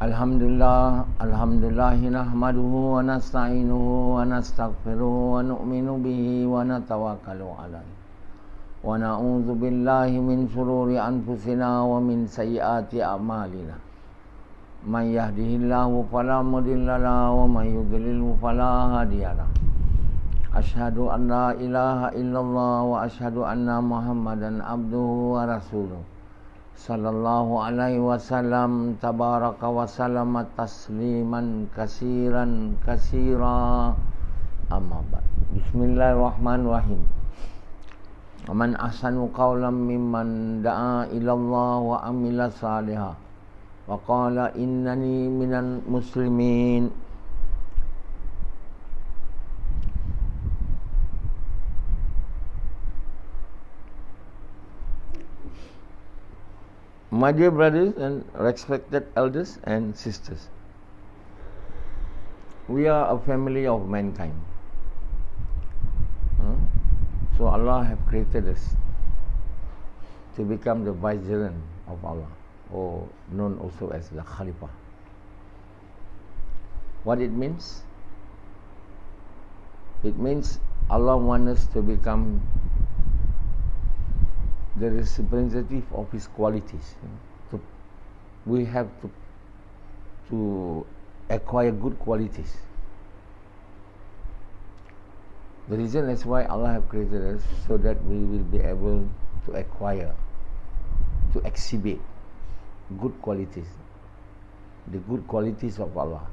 Alhamdulillahi nahmaduhu wa nasta'inuhu wa nastaghfiruhu wa nu'minu bihi wa natawakkalu alaihi wa na'udzu billahi min shururi anfusina wa min sayyiati a'malina. Man yahdihillahu fala mudilla lahu wa man yudlilhu fala hadiya lahu. Asyhadu an la ilaha illallah wa asyhadu anna Muhammadan abduhu wa rasuluh. Sallallahu alaihi wasallam tabaraka wa sallama tasliman kasiran kasira amma ba'd. Bismillahirrahmanirrahim. Wa man ahsanu qawlan mimman da'a ila Allah wa amila salihah wa qala innani minal muslimin. My dear brothers and respected elders and sisters, we are a family of mankind. So Allah have created us to become the Vicegerant of Allah, or known also as the Khalifah. What it means? It means Allah wants us to become the representative of His qualities. We have to acquire good qualities. The reason is why Allah have created us, so that we will be able to acquire, to exhibit good qualities, the good qualities of Allah.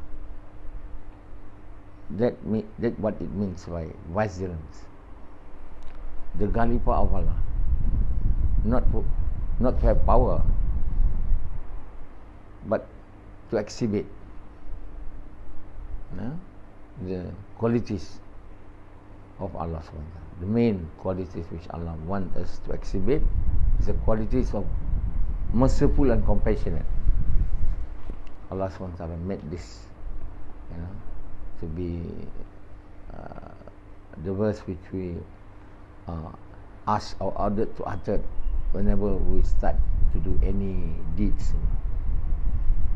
That what it means by Vicegerant, the Khalifah of Allah. Not to have power, but to exhibit the qualities of Allah SWT. The main qualities which Allah wants us to exhibit is the qualities of merciful and compassionate. Allah SWT made this, to be the verse which we ask or ordered to utter whenever we start to do any deeds.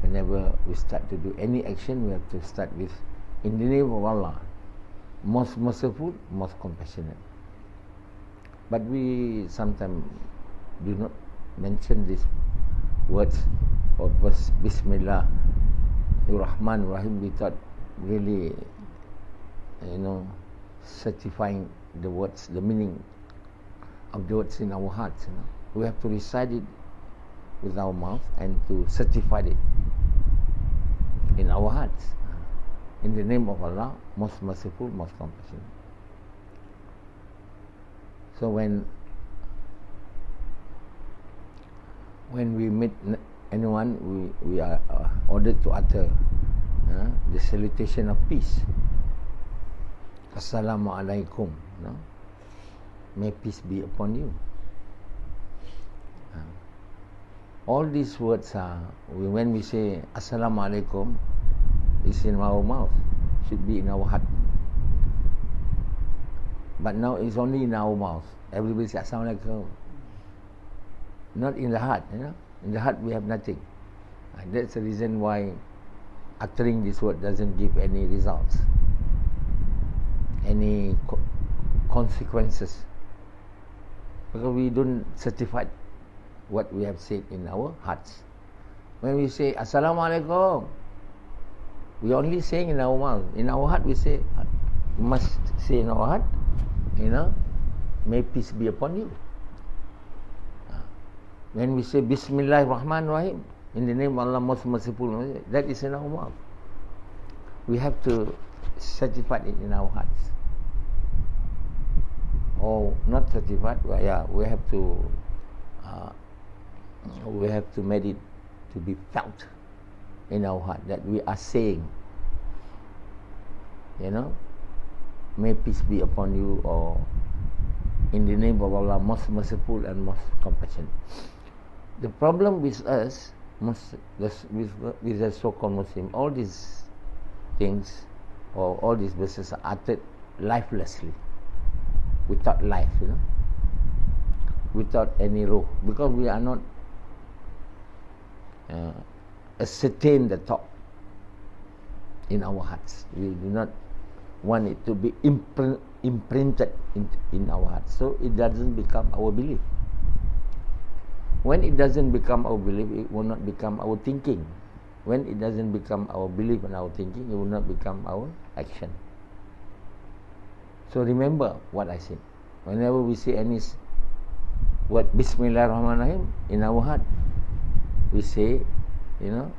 Whenever we start to do any action, we have to start with, in the name of Allah, most merciful, most compassionate. But we sometimes do not mention these words or verse Bismillah Ar-Rahman Ar-Rahim without really, certifying the words, the meaning of the words in our hearts. We have to recite it with our mouth and to certify it in our hearts. In the name of Allah, most merciful, most compassionate. So when we meet anyone, we are ordered to utter the salutation of peace. Assalamualaikum. May peace be upon you. All these words are, when we say Assalamualaikum, it's in our mouth, should be in our heart. But now it's only in our mouth. Everybody says Assalamualaikum. Not in the heart, In the heart we have nothing. And that's the reason why uttering this word doesn't give any results, any consequences. Because we don't certify what we have said in our hearts. When we say Assalamualaikum, we only saying in our mouth. In our heart we say, we must say in our heart, may peace be upon you. When we say Bismillahirrahmanirrahim, in the name of Allah most merciful, that is in our mouth. We have to certify it in our hearts. Or not certified, we have to make it to be felt in our heart that we are saying, may peace be upon you, or in the name of Allah most merciful and most compassionate. The problem with us, with the so-called Muslim, all these things or all these verses are uttered lifelessly, without life, without any ruh, because we are not ascertain the thought in our hearts. We do not want it to be imprinted in our hearts, so it doesn't become our belief. When it doesn't become our belief, it will not become our thinking. When it doesn't become our belief and our thinking, it will not become our action. So remember what I said. Whenever we say any word Bismillahirrahmanirrahim in our heart, we say, in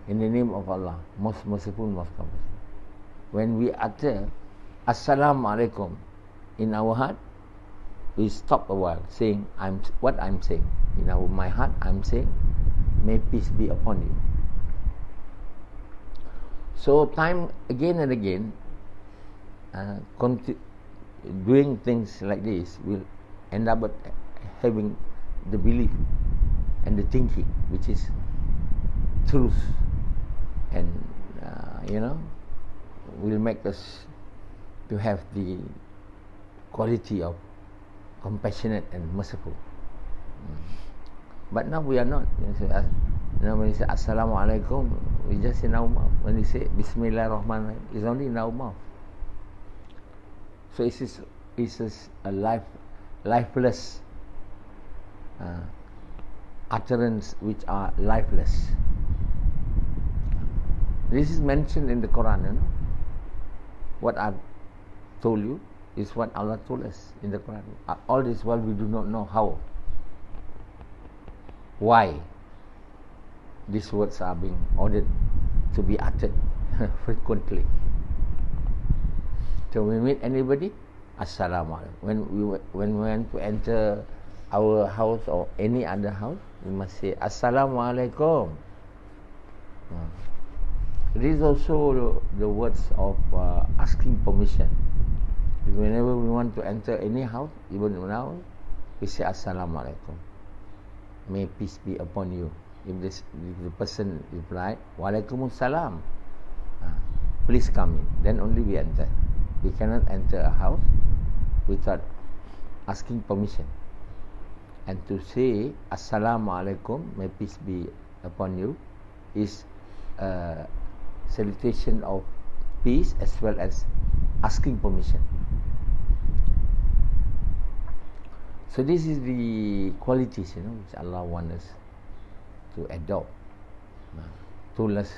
the name of Allah, most merciful, most compassionate. When we utter Assalamualaikum in our heart, we stop a while saying what I'm saying. In my heart, I'm saying, may peace be upon you. So time again and again, doing things like this will end up having the belief and the thinking, which is truth, and will make us to have the quality of compassionate and merciful. But now we are not. When we say Assalamualaikum, we just in our mouth. When we say Bismillahirrahmanirrahim, it's only in our mouth. So it's a lifeless utterance which are lifeless. This is mentioned in the Quran. What I've told you is what Allah told us in the Quran. All this while we do not know how, why these words are being ordered to be uttered frequently. So when we meet anybody, Assalamualaikum. When we want to enter our house or any other house, we must say Assalamualaikum. It is also the words of asking permission. Whenever we want to enter any house, even now, we say Assalamualaikum. May peace be upon you. If the person replied, Waalaikumsalam, please come in. Then only we enter. We cannot enter a house without asking permission. And to say Assalamualaikum, may peace be upon you, is a salutation of peace as well as asking permission. So this is the qualities, which Allah wants us to adopt. Told us,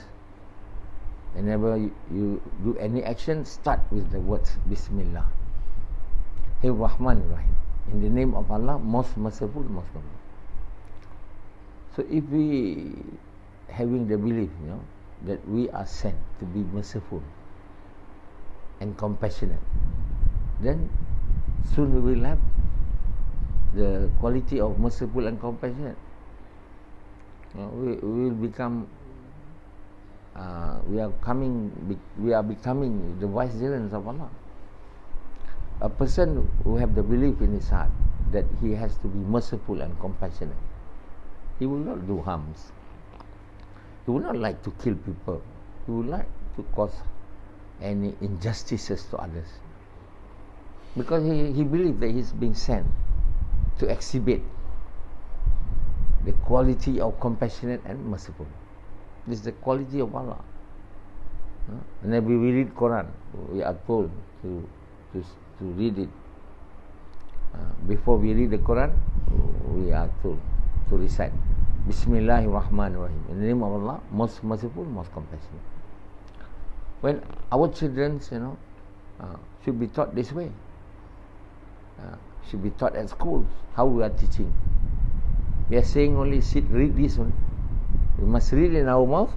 whenever you do any action, start with the words Bismillah. Hey Rahman Rahim. In the name of Allah, most merciful, most compassionate. So if we having the belief, that we are sent to be merciful and compassionate, then soon we will have the quality of merciful and compassionate. We will become. We are becoming the vicegerants of Allah. A person who have the belief in his heart that he has to be merciful and compassionate, he will not do harms. He will not like to kill people. He will like to cause any injustices to others, because he believes that he's being sent to exhibit the quality of compassionate and merciful. This is the quality of Allah. Whenever we read Quran, we are told to read it. Before we read the Quran, we are told to recite Bismillahirrahmanirrahim. In the name of Allah, most merciful, most compassionate. When our children, should be taught this way, should be taught at schools, how we are teaching. We are saying only read this one. We must read in our mouth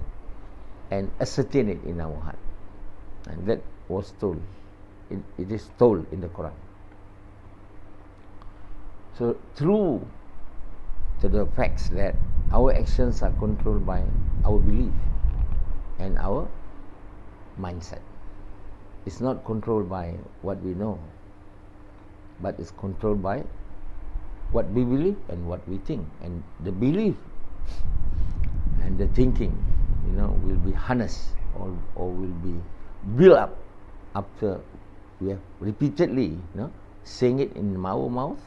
and ascertain it in our heart. And that was told. It is told in the Quran. So true to the facts that our actions are controlled by our belief and our mindset. It's not controlled by what we know, but it's controlled by what we believe and what we think. And the belief and the thinking, will be harnessed or will be built up after we have repeatedly, saying it in our mouth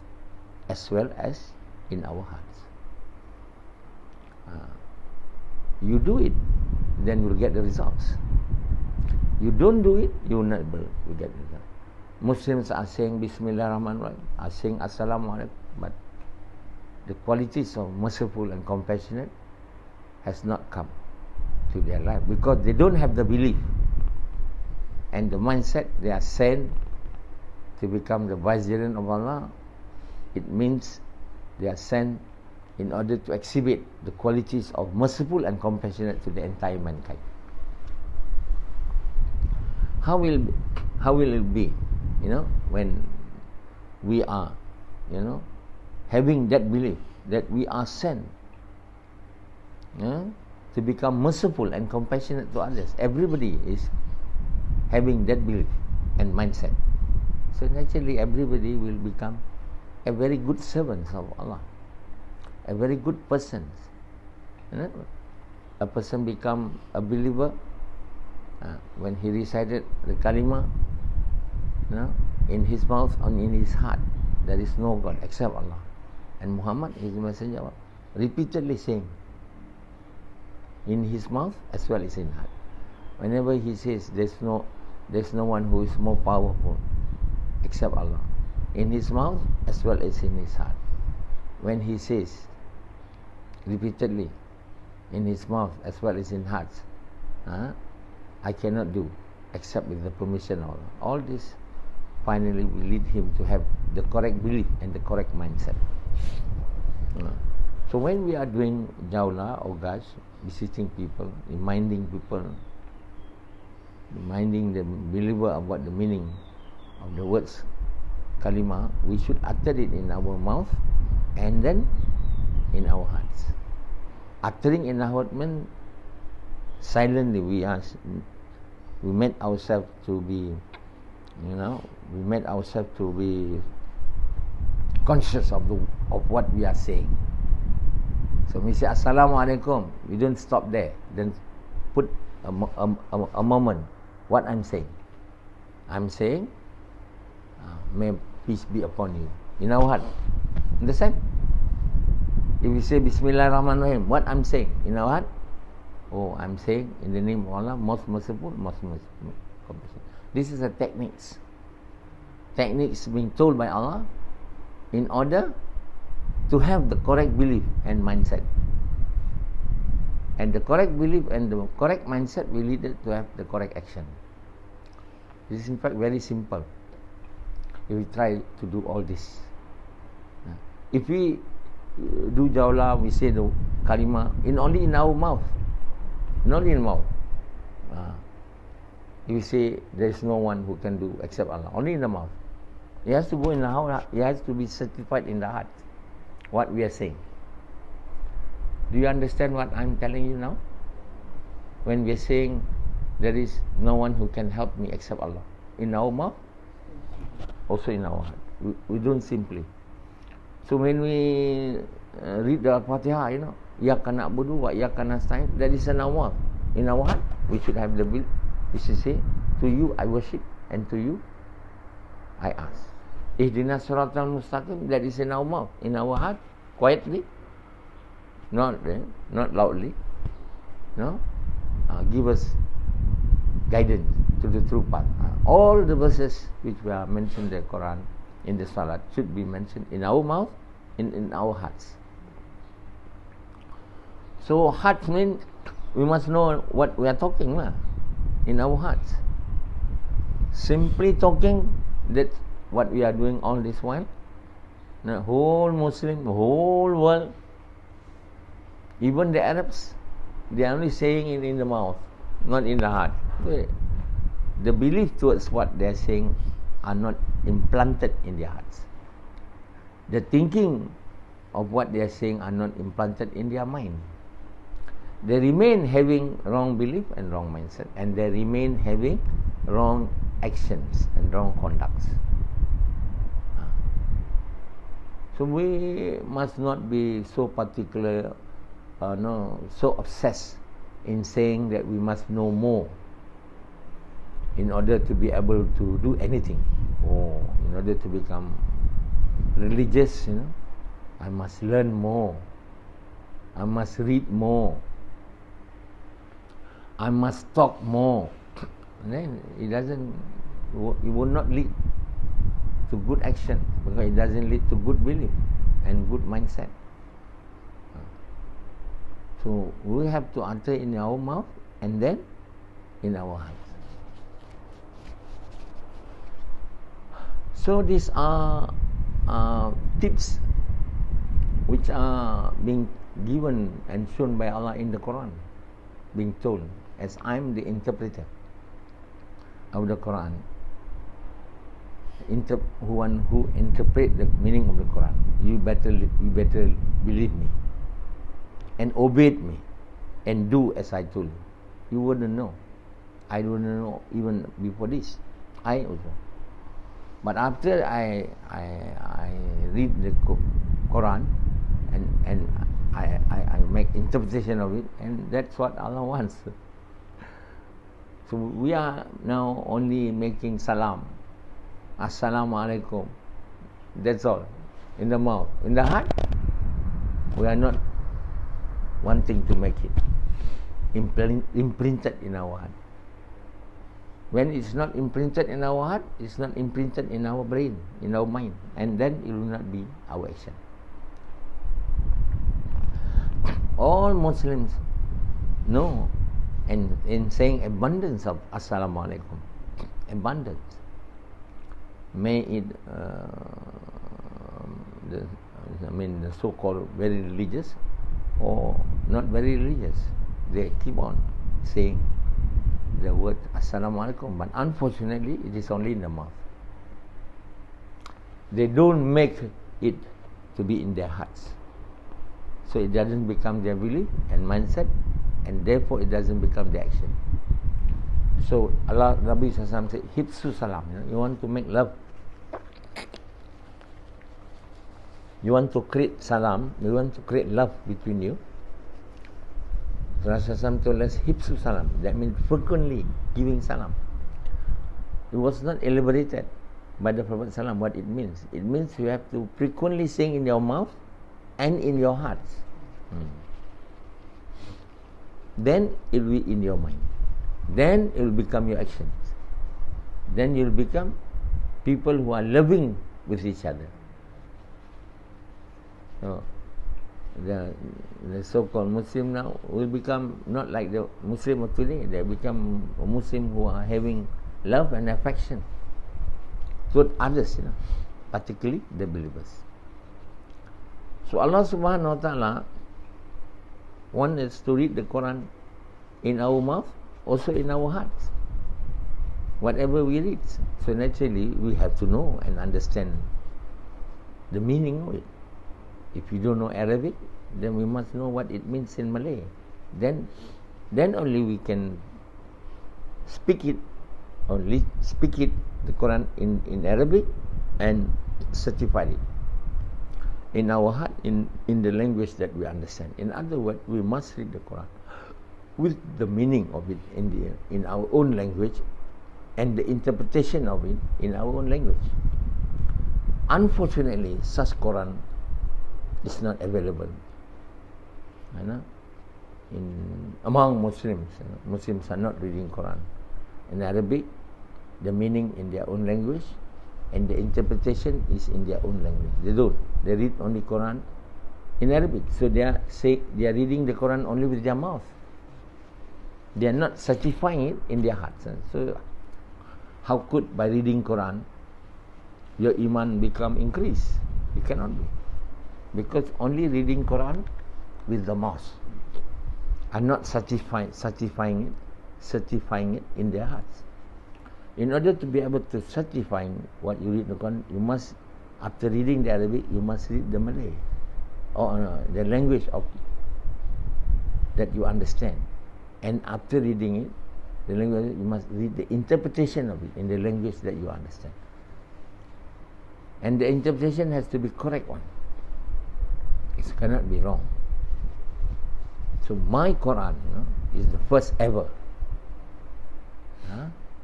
as well as in our hearts. You do it, then you'll get the results. You don't do it, you will not get the results. Muslims are saying Bismillahirrahmanirrahim, are saying Assalamualaikum, but the qualities of merciful and compassionate has not come to their life because they don't have the belief and the mindset. They are sent to become the Vicegerant of Allah. It means they are sent in order to exhibit the qualities of merciful and compassionate to the entire mankind. How will it be, when we are, having that belief that we are sent to become merciful and compassionate to others? Everybody is having that belief and mindset. So naturally everybody will become a very good servant of Allah, a very good person. A person become a believer when he recited the kalima, in his mouth and in his heart, there is no God except Allah, and Muhammad is the messenger of Allah. Repeatedly saying in his mouth as well as in heart. Whenever he says there's no one who is more powerful except Allah, in his mouth as well as in his heart. When he says repeatedly in his mouth as well as in heart, I cannot do except with the permission of Allah. All this finally will lead him to have the correct belief and the correct mindset. So when we are doing Jawla or Gaj, visiting people, reminding the believer about the meaning of the words kalima, we should utter it in our mouth and then in our hearts. Uttering in our heart means silently we made ourselves to be, we made ourselves to be conscious of what we are saying. So we say Assalamualaikum, we don't stop there. Then put a moment. What I'm saying, may peace be upon you, in our heart. Understand? If we say Bismillahirrahmanirrahim, what I'm saying in our heart? Oh, I'm saying in the name of Allah, most merciful, compassionate. This is a techniques being told by Allah in order to have the correct belief and mindset. And the correct belief and the correct mindset will lead to have the correct action. This is in fact very simple if we try to do all this. If we do Jawla, we say the kalima only in our mouth, not in mouth. If we say there is no one who can do except Allah, only in the mouth. It has to go in the heart. It has to be certified in the heart, what we are saying. Do you understand what I'm telling you now? When we are saying there is no one who can help me except Allah, in our mouth, also in our heart. We don't simply. So when we read the Al-Fatihah, Iyyaka na'budu wa iyyaka nasta'in, that is in our mouth. In our heart, we should have the will. We should say, to you I worship and to you I ask. Ihdinas siratal mustaqim, that is in our mouth, in our heart, quietly, not loudly. Give us guidance to the true path. All the verses which were mentioned in the Quran, in the Salat, should be mentioned in our mouth, in our hearts. So heart means we must know what we are talking in our hearts. Simply talking, that's what we are doing all this while. The whole Muslim, the whole world, even the Arabs, they are only saying it in the mouth, not in the heart. The belief towards what they are saying are not implanted in their hearts. The thinking of what they are saying are not implanted in their mind. They remain having wrong belief and wrong mindset, and they remain having wrong actions and wrong conducts. So we must not be so particular, so obsessed in saying that we must know more in order to be able to do anything, or in order to become religious. I must learn more, I must read more, I must talk more. And then it will not lead to good action, because it doesn't lead to good belief and good mindset. So we have to utter in our mouth and then in our heart. So these are tips which are being given and shown by Allah in the Quran, being told, as I'm the interpreter of the Quran, one who interpret the meaning of the Quran. You better believe me and obey me and do as I told you. You wouldn't know. I wouldn't know even before this. I also. But after I read the Quran and I make interpretation of it, and that's what Allah wants. So we are now only making salam, assalamu alaikum. That's all. In the mouth. In the heart, we are not wanting to make it imprinted in our heart. When it's not imprinted in our heart, it's not imprinted in our brain, in our mind, and then it will not be our action. All Muslims know, and in saying abundance of assalamu alaikum, abundance. May it, the so-called very religious or not very religious, they keep on saying the word assalamu alaikum, but unfortunately it is only in the mouth. They don't make it to be in their hearts, so it doesn't become their belief and mindset, and therefore it doesn't become their action. So Allah, Nabi Sallallahu said, hibsu salam. You want to make love, you want to create salam, you want to create love between you. Rasulullah told us hibsu salam. That means frequently giving salam. It was not elaborated by the Prophet Salam what it means. It means you have to frequently sing in your mouth and in your hearts. Then it will be in your mind. Then it will become your actions. Then you will become people who are loving with each other. So, the so-called Muslim now will become not like the Muslim of today. They become a Muslim who are having love and affection toward others, particularly the believers. So Allah Subhanahu wa Ta'ala wants us to read the Quran in our mouth, also in our hearts. Whatever we read, so naturally we have to know and understand the meaning of it. If you don't know Arabic, then we must know what it means in Malay. Then only we can speak it, the Quran in Arabic, and certify it in our heart, in the language that we understand. In other words, we must read the Quran with the meaning of it in our own language, and the interpretation of it in our own language. Unfortunately, such Quran is not available among Muslims. Muslims are not reading Quran in Arabic, the meaning in their own language, and the interpretation is in their own language. They don't. They read only Quran in Arabic. So they are reading the Quran only with their mouth. They are not certifying it in their hearts. So how could, by reading Quran, your iman become increased? It cannot be. Because only reading Quran with the mouth are not certifying it in their hearts. In order to be able to certify what you read in the Quran, you must, after reading the Arabic, you must read the Malay, or the language of that you understand. And after reading it, the language, you must read the interpretation of it in the language that you understand. And the interpretation has to be correct one. It cannot be wrong. So my Quran, is the first ever.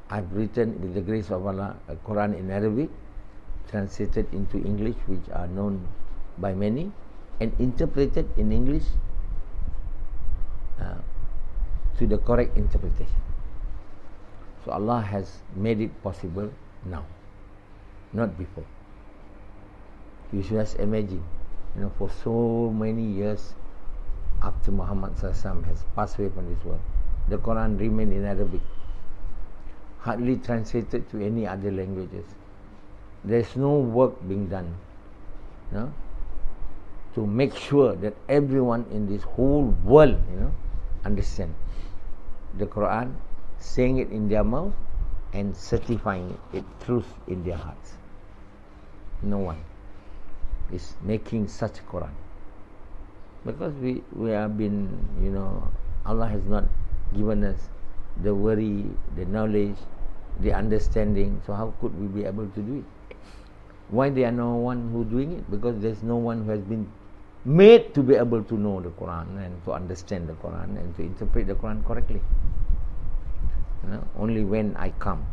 I've written, with the grace of Allah, a Quran in Arabic, translated into English, which are known by many, and interpreted in English to the correct interpretation. So Allah has made it possible now, not before. You should just imagine, for so many years after Muhammad SAW has passed away from this world, the Quran remained in Arabic, hardly translated to any other languages. There's no work being done, to make sure that everyone in this whole world, understand the Quran, saying it in their mouth and certifying it truth in their hearts. No one is making such Quran, because we have been, Allah has not given us the worry, the knowledge, the understanding. So how could we be able to do it? Why there are no one who doing it? Because there's no one who has been made to be able to know the Quran and to understand the Quran and to interpret the Quran correctly. Only when I come,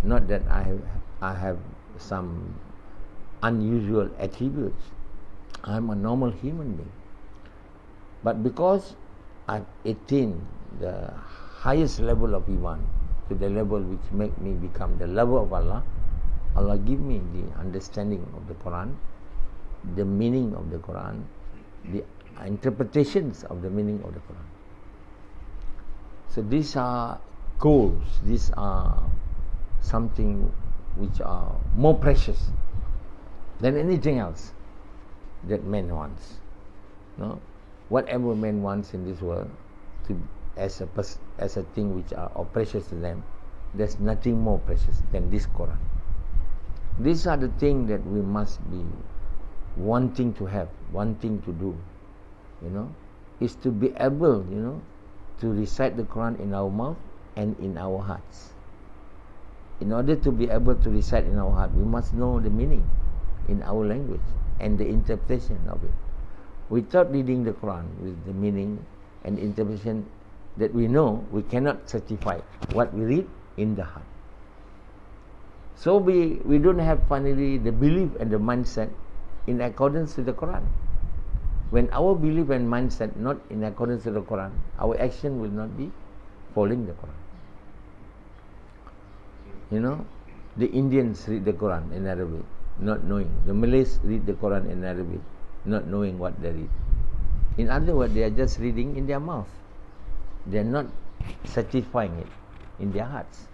not that I have some unusual attributes. I'm a normal human being. But because I've attained the highest level of Iman, to the level which make me become the lover of Allah, Allah give me the understanding of the Quran, the meaning of the Quran, the interpretations of the meaning of the Quran. So these are goals, these are something which are more precious than anything else that man wants. Whatever man wants in this world, as a thing which are precious to them, there's nothing more precious than this Quran. These are the things that we must be wanting to have, wanting to do, is to be able, to recite the Quran in our mouth and in our hearts. In order to be able to recite in our heart, we must know the meaning in our language and the interpretation of it. Without reading the Quran with the meaning and interpretation that we know, we cannot certify what we read in the heart. So we don't have finally the belief and the mindset in accordance with the Quran. When our belief and mindset not in accordance with the Quran, our action will not be following the Quran. The Indians read the Quran in Arabic, not knowing. The Malays read the Quran in Arabic, not knowing what they read. In other words, they are just reading in their mouth. They are not certifying it in their hearts.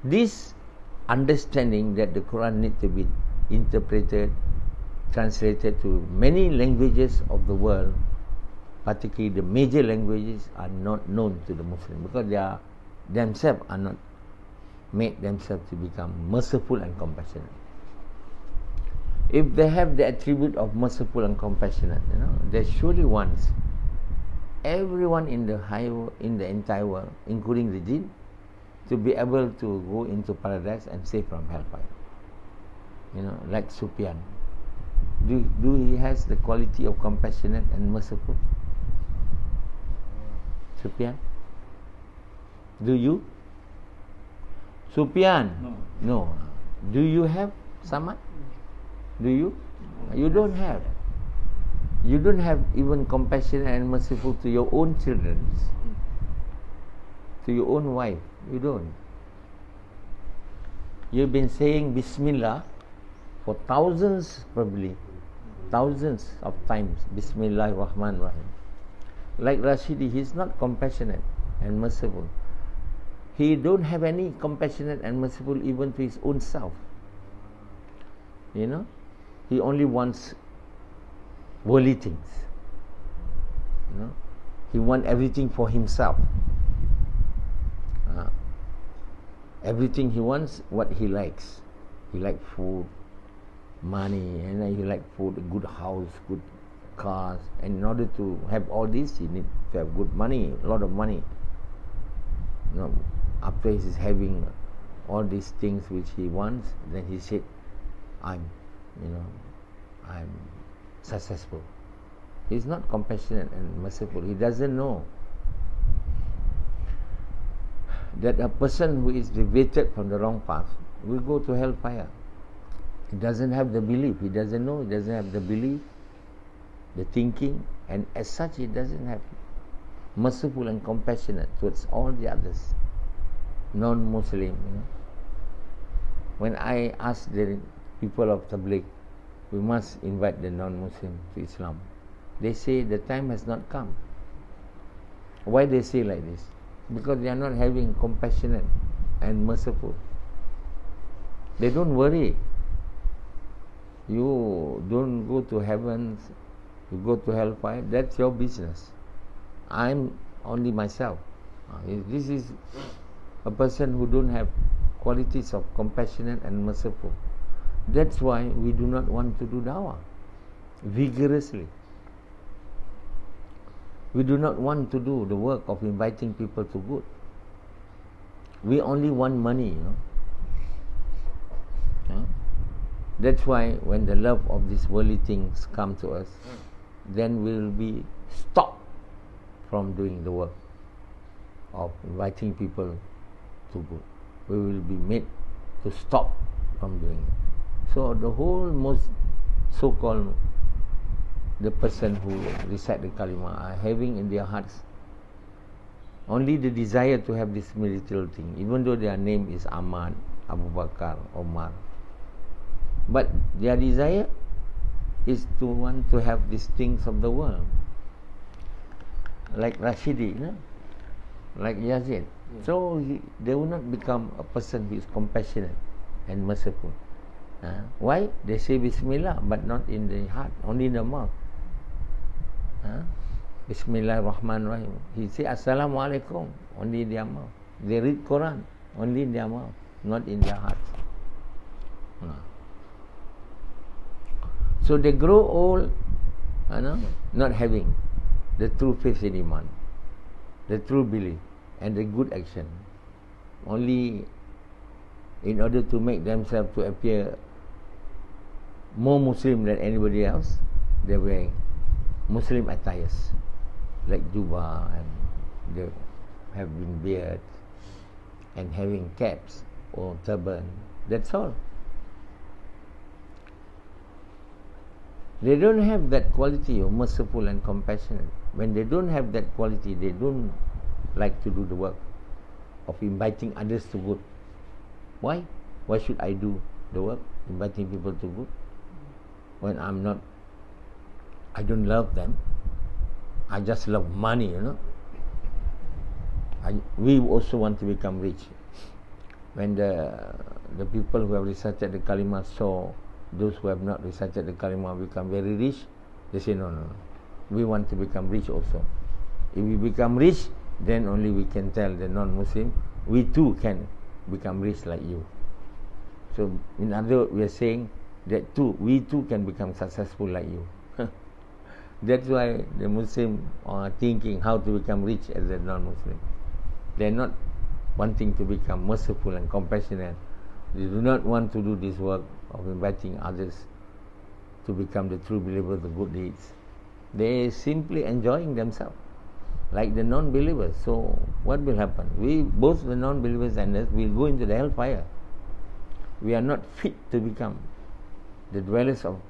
This understanding that the Quran needs to be interpreted, translated to many languages of the world, particularly the major languages, are not known to the Muslim, because they are themselves are not made themselves to become merciful and compassionate. If they have the attribute of merciful and compassionate, they surely wants everyone in the entire world, including the jinn, to be able to go into paradise and save from hellfire. Like Sufyan. Do he has the quality of compassionate and merciful? Sufyan? Do you? Sufyan? No. Do you have Samad? Do you? You don't have. You don't have even compassionate and merciful to your own children, to your own wife. You don't. You've been saying Bismillah for thousands, probably thousands of times. Bismillah Rahman Rahim. Like Rashidi, he's not compassionate and merciful. He don't have any compassionate and merciful even to his own self. He only wants worldly things. He wants everything for himself. Everything he wants, what he likes. He likes food, money, and then he likes food, a good house, good cars. And in order to have all this, he needs to have good money, a lot of money. After he's having all these things which he wants, then he said, I'm successful. He's not compassionate and merciful. He doesn't know that a person who is deviated from the wrong path will go to hellfire. He doesn't have the belief. He doesn't know. He doesn't have the belief the thinking, and as such it doesn't have merciful and compassionate towards all the others, non-Muslim. When I ask the people of Tabligh, we must invite the non-Muslim to Islam, they say the time has not come. Why they say like this? Because they are not having compassionate and merciful. They don't worry. You don't go to heaven, you go to hellfire, that's your business. I'm only myself. This is a person who don't have qualities of compassionate and merciful. That's why we do not want to do dawah vigorously. We do not want to do the work of inviting people to good. We only want money, That's why when the love of these worldly things come to us, then we will be stopped from doing the work of inviting people to good. We will be made to stop from doing it. So the whole most so-called the person who recite the kalima are having in their hearts only the desire to have this material thing, even though their name is Ahmad, Abu Bakar, Omar. But their desire is to want to have these things of the world, like Rashidi, like Yazid. So they will not become a person who is compassionate and merciful. Why? They say Bismillah, but not in the heart, only in the mouth. Bismillahirrahmanirrahim. He say Assalamualaikum, only in their mouth. They read Quran, only in their mouth, not in their hearts. So they grow old, not having the true faith in Iman, the true belief, and the good action. Only in order to make themselves to appear more Muslim than anybody else, they wear Muslim attires, like juba, and they having beards, and having caps or turban. That's all. They don't have that quality of merciful and compassionate. When they don't have that quality, they don't like to do the work of inviting others to good. Why? Why should I do the work, inviting people to good, when I don't love them. I just love money, we also want to become rich. When the people who have recited the kalima saw those who have not recited the kalima become very rich, they say, no, we want to become rich also. If we become rich, then only we can tell the non-Muslim, we too can become rich like you. So in other words, we are saying that we too can become successful like you. That's why the Muslim are thinking how to become rich as a non-Muslim. They are not wanting to become merciful and compassionate. They do not want to do this work of inviting others to become the true believers of good deeds. They are simply enjoying themselves like the non-believers. So what will happen? We, both the non-believers and us, will go into the hellfire. We are not fit to become the dwellers of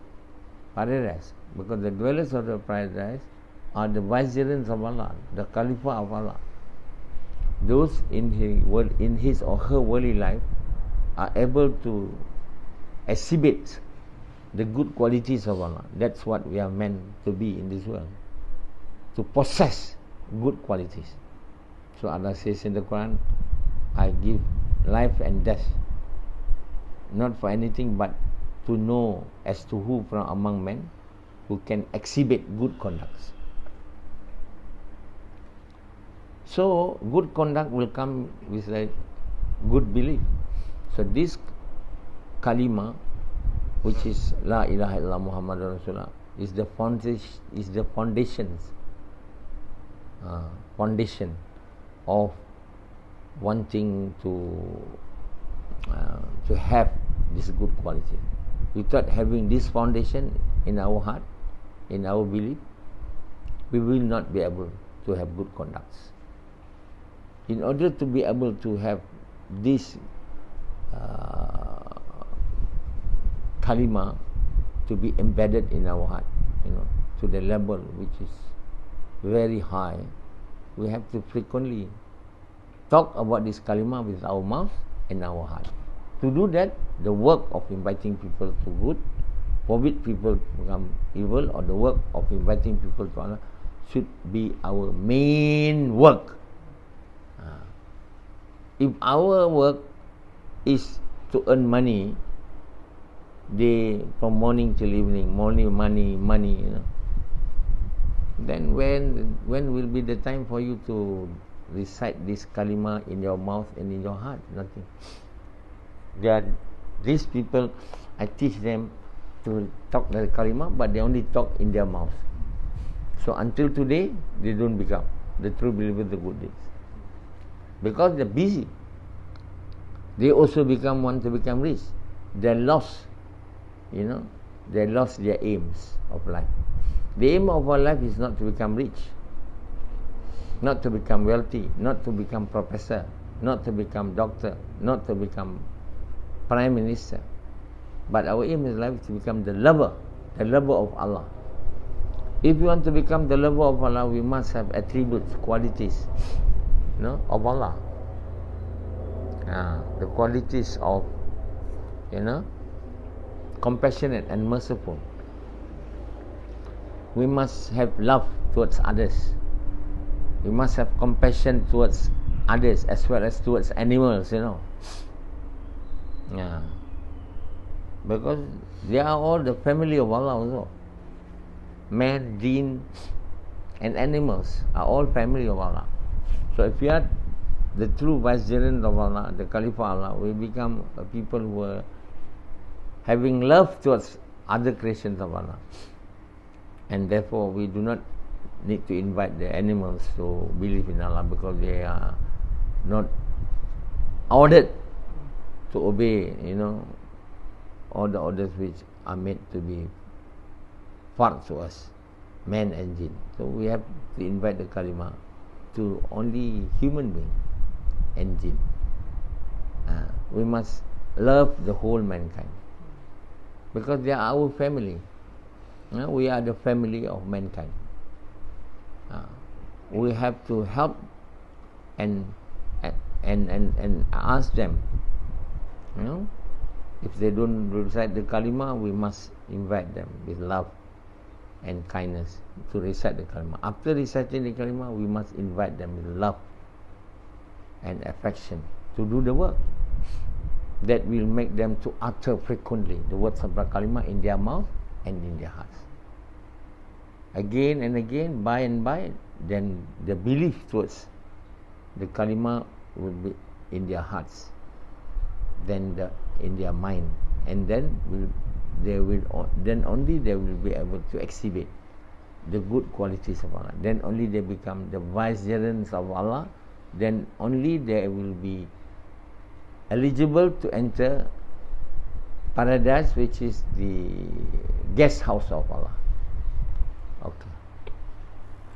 paradise, because the dwellers of the paradise are the Vicegerants of Allah, the Khalifah of Allah. Those in his or her worldly life are able to exhibit the good qualities of Allah. That's what we are meant to be in this world, to possess good qualities. So Allah says in the Quran, I give life and death, not for anything but to know as to who from among men who can exhibit good conducts. So good conduct will come with a good belief. So this kalima, which is La ilaha illallah Muhammadur Rasulullah, is the foundation of wanting to have this good quality. Without having this foundation in our heart, in our belief, we will not be able to have good conducts. In order to be able to have this kalima to be embedded in our heart, to the level which is very high, we have to frequently talk about this kalima with our mouth and our heart. To do that, the work of inviting people to good, forbid people to become evil, or the work of inviting people to Allah should be our main work. If our work is to earn money, from morning till evening, money, then when will be the time for you to recite this kalima in your mouth and in your heart? Nothing. These people, I teach them to talk the kalima, but they only talk in their mouth. So until today, they don't become the true believers, the good deeds, because they're busy. They also want to become rich. They're lost, they lost their aims of life. The aim of our life is not to become rich, not to become wealthy, not to become professor, not to become doctor, not to become prime minister. But our aim in life is to become the lover of Allah. If you want to become the lover of Allah, we must have attributes, qualities, of Allah. The qualities of, compassionate and merciful. We must have love towards others. We must have compassion towards others as well as towards animals, Because they are all the family of Allah also. Man, jinn, and animals are all family of Allah. So if we are the true Vicegerant of Allah, the Khalifah of Allah, we become a people who are having love towards other creations of Allah. And therefore we do not need to invite the animals to believe in Allah, because they are not ordered to obey, all the orders which are made to be part to us, man and jinn. So we have to invite the kalima to only human being and jinn. We must love the whole mankind, because they are our family. We are the family of mankind. We have to help and ask them. If they don't recite the kalima, we must invite them with love and kindness to recite the kalima. After reciting the kalima, we must invite them with love and affection to do the work. That will make them to utter frequently the words of the kalima in their mouth and in their hearts. Again and again, by and by, then the belief towards the kalima will be in their hearts, then in their mind, and then only they will be able to exhibit the good qualities of Allah. Then only they become the Vicegerants of Allah. Then only they will be eligible to enter paradise, which is the guest house of Allah. Okay.